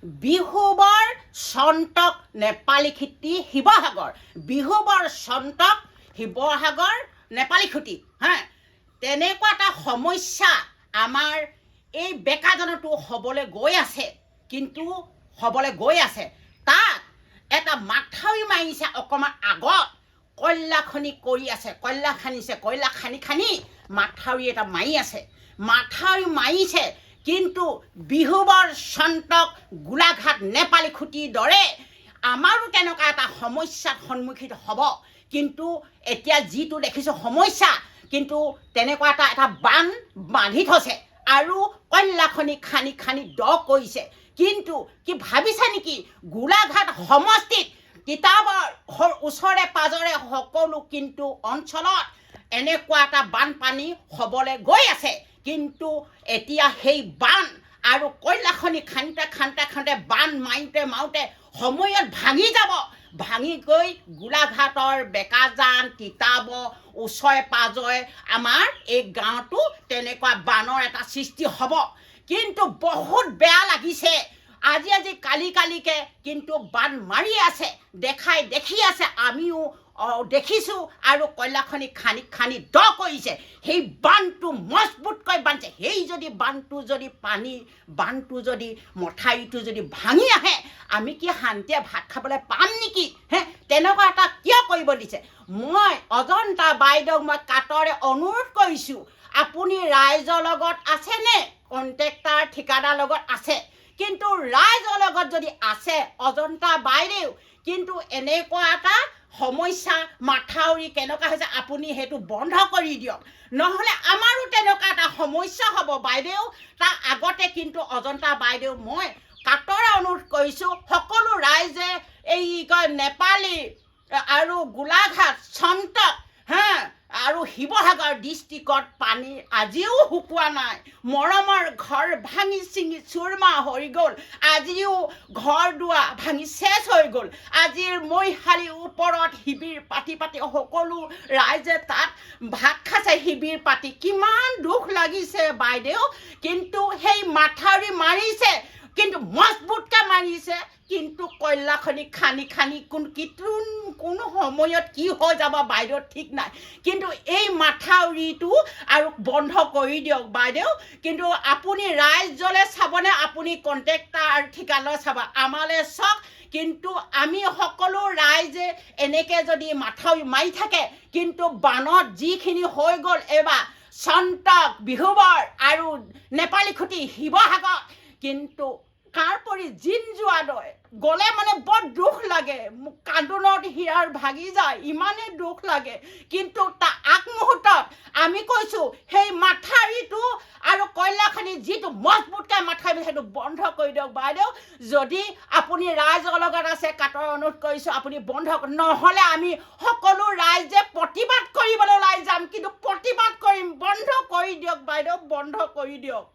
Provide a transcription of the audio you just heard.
বিহুবৰ চন্তক নেপালী খেতি শিৱসাগৰ, বিহুবৰ চন্তক শিৱসাগৰ নেপালী খুটি হা। তেনেকুৱা এটা সমস্যা আমাৰ এই বেকাজনতো হ'বলৈ গৈ আছে, কিন্তু হ'বলৈ গৈ আছে। তাত এটা মাথাউৰি মাৰিছে অকণমান আগত, কয়লা খনি কৰি আছে, কয়লা খান্দিছে, কয়লা খানি খানি মাথাউৰি এটা মাৰি আছে, মাথাউৰি মাৰিছে। কিন্তু বিহুবৰ চন্তক গোলাঘাট নেপালী খুটিৰ দৰে আমাৰো তেনেকুৱা এটা সমস্যাৰ সন্মুখীন হ'ব। কিন্তু এতিয়া যিটো দেখিছোঁ সমস্যা, কিন্তু তেনেকুৱা এটা বান বান্ধি থৈছে আৰু কয়লা খনি খানি খানি দ কৰিছে। কিন্তু কি ভাবিছে নেকি গোলাঘাট সমষ্টিত তিতাবৰ ওচৰে পাজৰে সকলো কিন্তু অঞ্চলত এনেকুৱা এটা বানপানী হ'বলৈ গৈ আছে। কিন্তু এতিয়া সেই বান আৰু কয়লা খনি খান্দিতে খান্দিতে খান্দিতে বান মাৰোঁতে মাৰোঁতে সময়ত ভাঙি যাব, ভাঙি গৈ গোলাঘাটৰ বেকাজান তিতাবৰ ওচৰে পাজৰে আমাৰ এই গাঁৱতো তেনেকুৱা বানৰ এটা সৃষ্টি হ'ব। কিন্তু বহুত বেয়া লাগিছে, আজি কালিকে কিন্তু বান মাৰি আছে, দেখি আছে, আমিও দেখিছোঁ। আৰু কয়লা খনি খানি খানি দ কৰিছে, সেই বানটো মজবুতকৈ বান্ধিছে। সেই যদি বানটো যদি বানটো যদি মথাউৰিটো যদি ভাঙি আহে, আমি কি শান্তিয়ে ভাত খাবলৈ পাম নেকি? তেনেকুৱা এটা কিয় কৰিব দিছে? মই অজন্তা বাইদেউক মই কাটৰে অনুৰোধ কৰিছোঁ, আপুনি ৰাইজৰ লগত আছেনে? কণ্ট্ৰেক্টাৰ ঠিকাদাৰ লগত আছে, কিন্তু ৰাইজৰ লগত যদি আছে অজন্তা বাইদেউ, কিন্তু এনেকুৱা এটা সমস্যা মাথাউৰি কেনেকুৱা হৈছে আপুনি সেইটো বন্ধ কৰি দিয়ক, নহ'লে আমাৰো তেনেকুৱা এটা সমস্যা হ'ব বাইদেউ। তাৰ আগতে কিন্তু অজন্তা বাইদেউ মই কাটৰে অনুৰোধ কৰিছোঁ, সকলো ৰাইজে এই নেপালী আৰু গোলাঘাট চন্তক আৰু শিৱসাগৰ ডিষ্ট্ৰিক্টত পানী আজিও শুকোৱা নাই। মৰমৰ ঘৰ ভাঙি চিঙি চুৰমা হৈ গ'ল, আজিও ঘৰ দুৱাৰ ভাঙি চেচ হৈ গ'ল। আজিৰ মৈশালীৰ ওপৰত শিবিৰ পাতি সকলো ৰাইজে তাত ভাত খাইছে, শিবিৰ পাতি কিমান দুখ লাগিছে বাইদেউ। কিন্তু সেই মাথাউৰি মাৰিছে, কিন্তু মজবুতকৈ মাৰিছে, কিন্তু কয়লা খনি খানি খানি কোনো সময়ত কি হৈ যাব বাইদেউ ঠিক নাই। কিন্তু এই মাথাউৰিটো আৰু বন্ধ কৰি দিয়ক বাইদেউ। কিন্তু আপুনি ৰাইজলৈ চাবনে আপুনি কণ্ট্ৰেক্টাৰ ঠিকাদাৰ চাব? আমালৈ চাওক। কিন্তু আমি সকলো ৰাইজে এনেকৈ যদি মাথাউৰি মাৰি থাকে, কিন্তু বানত যিখিনি হৈ গ'ল এইবাৰ চন্তক বিহুবৰ আৰু নেপালী খুটি শিৱসাগৰ, কিন্তু কাৰ পৰি জিন যোৱা দৰে গ'লে মানে বৰ দুখ লাগে, মোক কান্দোনত হিয়াৰ ভাগি যায়, ইমানেই দুখ লাগে। কিন্তু তাৰ আগমুহূৰ্তত আমি কৈছোঁ সেই মাথাউৰিটো আৰু কয়লা খনি যিটো মজবুতকৈ মাথাউৰি সেইটো বন্ধ কৰি দিয়ক বাইদেউ। যদি আপুনি ৰাইজৰ লগত আছে কাটৰ অনুৰোধ কৰিছোঁ আপুনি বন্ধ, নহ'লে আমি সকলো ৰাইজে প্ৰতিবাদ কৰিবলৈ ওলাই যাম, কিন্তু প্ৰতিবাদ কৰিম, বন্ধ কৰি দিয়ক বাইদেউ, বন্ধ কৰি দিয়ক।